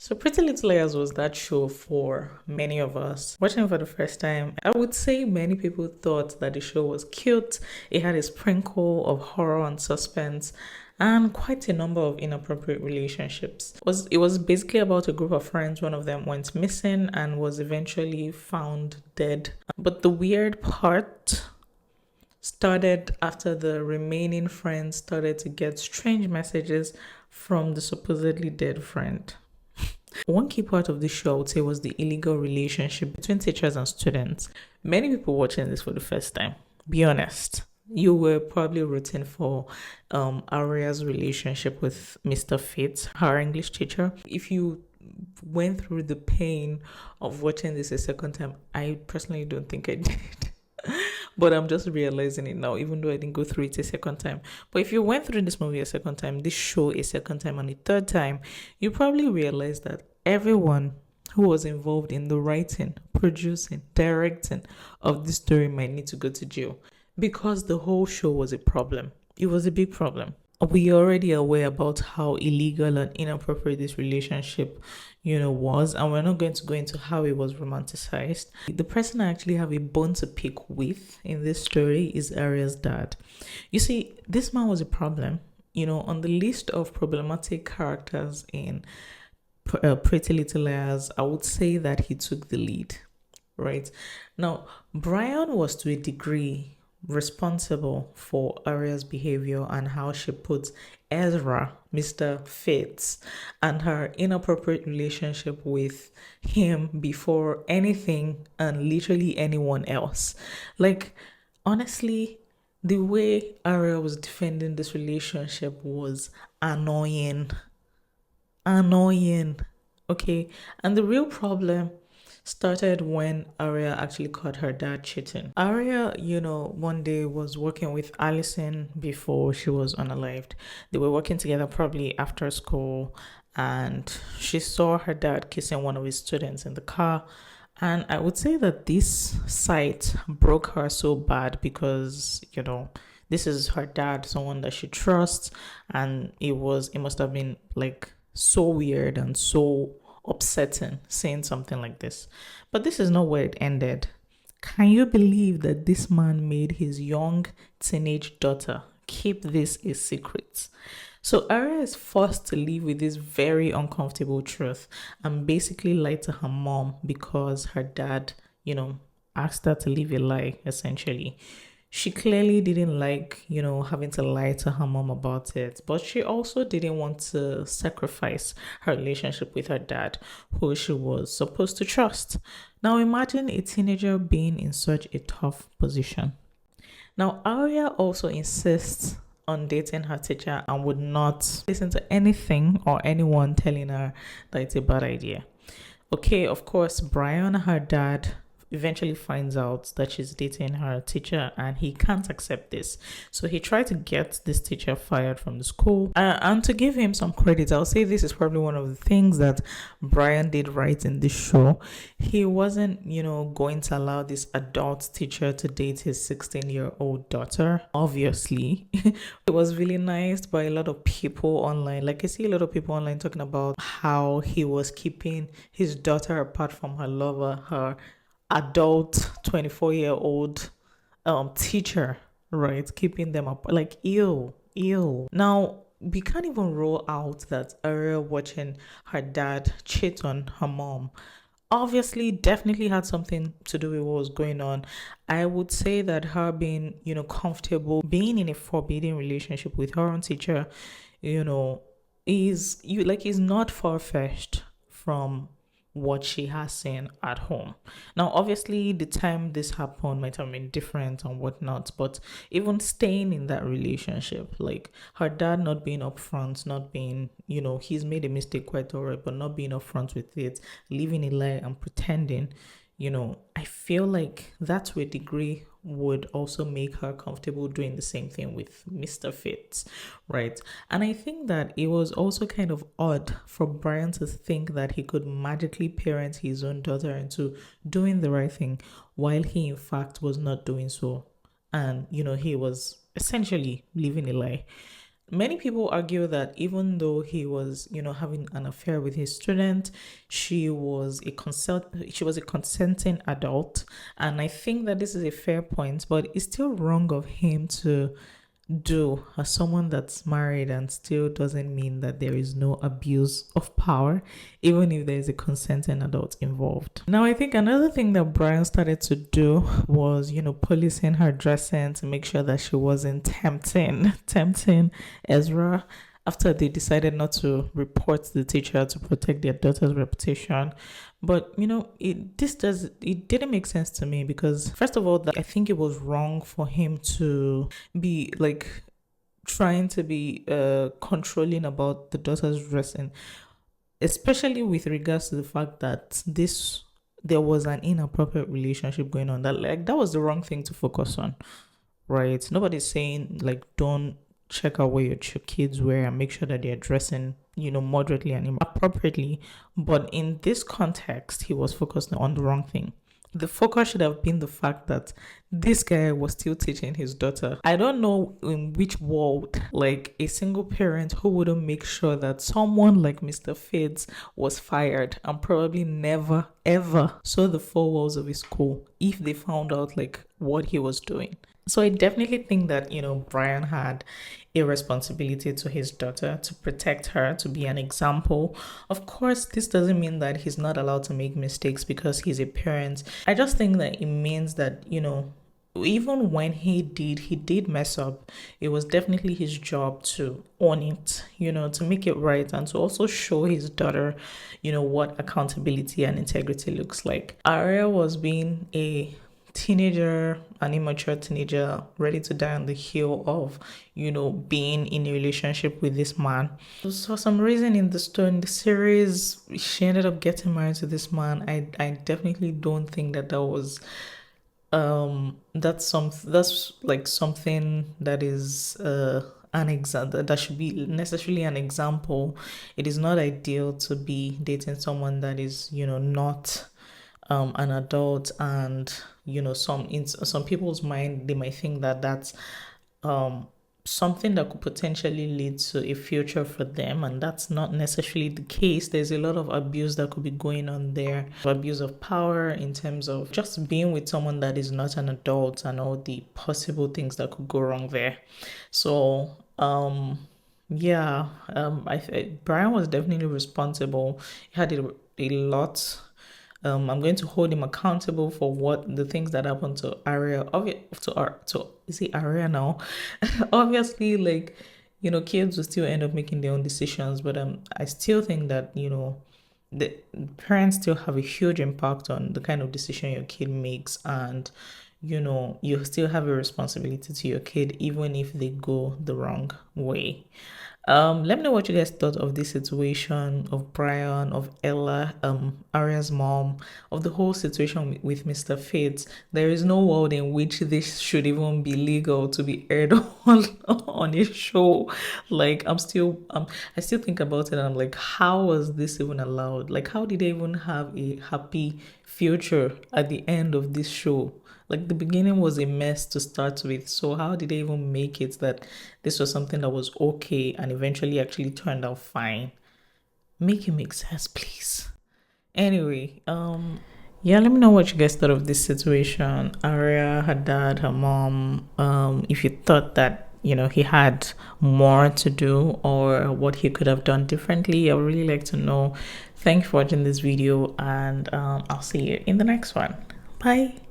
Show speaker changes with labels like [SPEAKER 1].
[SPEAKER 1] So Pretty Little Liars was that show for many of us. Watching it for the first time, I would say many people thought that the show was cute. It had a sprinkle of horror and suspense and quite a number of inappropriate relationships. It was basically about a group of friends. One of them went missing and was eventually found dead. But the weird part started after the remaining friends started to get strange messages from the supposedly dead friend. One key part of the show, I would say, was the illegal relationship between teachers and students. Many people watching this for the first time, be honest, you were probably rooting for Aria's relationship with Mr. Fitz, her English teacher. If you went through the pain of watching this a second time, I personally don't think I did. But I'm just realizing it now, even though I didn't go through it a second time. But if you went through this movie a second time, this show a second time, and a third time, you probably realize that everyone who was involved in the writing, producing, directing of this story might need to go to jail because the whole show was a problem. It was a big problem. We are already aware about how illegal and inappropriate this relationship, was, and we're not going to go into how it was romanticized. The person I actually have a bone to pick with in this story is Aria's dad. You see, this man was a problem. On the list of problematic characters in Pretty Little Liars, I would say that he took the lead, right? Now, Brian was to a degree responsible for Aria's behavior and how she put Ezra, Mr. Fitz, and her inappropriate relationship with him before anything and literally anyone else. Like, honestly, the way Aria was defending this relationship was annoying. Annoying. Okay. And the real problem started when Aria actually caught her dad cheating. Aria, one day was working with Allison before she was unalived. They were working together probably after school, and she saw her dad kissing one of his students in the car. And I would say that this sight broke her so bad because, this is her dad, someone that she trusts, and it must have been like so weird and so upsetting saying something like this. But this is not where it ended. Can you believe that this man made his young teenage daughter keep this a secret? So Aria is forced to live with this very uncomfortable truth and basically lie to her mom because her dad, asked her to live a lie, essentially. She clearly didn't like, having to lie to her mom about it, but she also didn't want to sacrifice her relationship with her dad, who she was supposed to trust. Now imagine a teenager being in such a tough position. Now Aria also insists on dating her teacher and would not listen to anything or anyone telling her that it's a bad idea. Okay, of course, Brian, her dad, eventually finds out that she's dating her teacher and he can't accept this. So he tried to get this teacher fired from the school. And to give him some credit, I'll say this is probably one of the things that Brian did right in this show. He wasn't, going to allow this adult teacher to date his 16-year-old daughter. Obviously, it was really nice by a lot of people online. Like I see a lot of people online talking about how he was keeping his daughter apart from her lover, her adult 24-year-old teacher, right? Keeping them up, like, ew. Now we can't even rule out that Aria watching her dad cheat on her mom obviously definitely had something to do with what was going on. I would say that her being, comfortable being in a forbidden relationship with her own teacher, is not far-fetched from what she has seen at home. Now, obviously, the time this happened might have been different and whatnot, but even staying in that relationship, like her dad not being upfront, not being, he's made a mistake quite alright, but not being upfront with it, living a lie and pretending, I feel like that to a degree would also make her comfortable doing the same thing with Mr. Fitz, right? And I think that it was also kind of odd for Brian to think that he could magically parent his own daughter into doing the right thing while he in fact was not doing so. And, he was essentially living a lie. Many people argue that even though he was, having an affair with his student, she was a consenting adult, and I think that this is a fair point, but it's still wrong of him to do as someone that's married, and still doesn't mean that there is no abuse of power, even if there's a consenting adult involved. Now, I think another thing that Brian started to do was, policing her dressing to make sure that she wasn't tempting Ezra, after they decided not to report the teacher to protect their daughter's reputation. But it didn't make sense to me, because first of all, I think it was wrong for him to be like trying to be controlling about the daughter's dressing, especially with regards to the fact that there was an inappropriate relationship going on. That was the wrong thing to focus on, right? Nobody's saying like don't check out what your kids wear and make sure that they're dressing, moderately and appropriately. But in this context, he was focused on the wrong thing. The focus should have been the fact that this guy was still teaching his daughter. I don't know in which world, like a single parent who wouldn't make sure that someone like Mr. Fitz was fired and probably never, ever saw the four walls of his school if they found out like what he was doing. So I definitely think that, Brian had a responsibility to his daughter to protect her, to be an example. Of course, this doesn't mean that he's not allowed to make mistakes because he's a parent. I just think that it means that, even when he did mess up, it was definitely his job to own it, to make it right, and to also show his daughter, what accountability and integrity looks like. Aria was being an immature teenager, ready to die on the heel of, being in a relationship with this man. For some reason in the series, she ended up getting married to this man. I definitely don't think that was that's like something that is an example, that should be necessarily an example. It is not ideal to be dating someone that is, not an adult, and in some people's mind, they might think that that's something that could potentially lead to a future for them, and that's not necessarily the case. There's a lot of abuse that could be going on there, abuse of power in terms of just being with someone that is not an adult, and all the possible things that could go wrong there. So yeah, Brian was definitely responsible. He had a lot. I'm going to hold him accountable for what the things that happened to Aria. Is it Aria now? Obviously, like, kids will still end up making their own decisions, but I still think that, the parents still have a huge impact on the kind of decision your kid makes, and you still have a responsibility to your kid even if they go the wrong way. Let me know what you guys thought of this situation, of Brian, of Ella, Aria's mom, of the whole situation with Mr. Fitz. There is no world in which this should even be legal to be aired on a show. Like, I still think about it, and I'm like, how was this even allowed? Like, how did they even have a happy future at the end of this show? Like, the beginning was a mess to start with. So how did they even make it that this was something that was okay and eventually actually turned out fine? Make it make sense, please. Anyway, yeah, let me know what you guys thought of this situation. Aria, her dad, her mom. If you thought that, he had more to do, or what he could have done differently, I would really like to know. Thanks for watching this video, and I'll see you in the next one. Bye.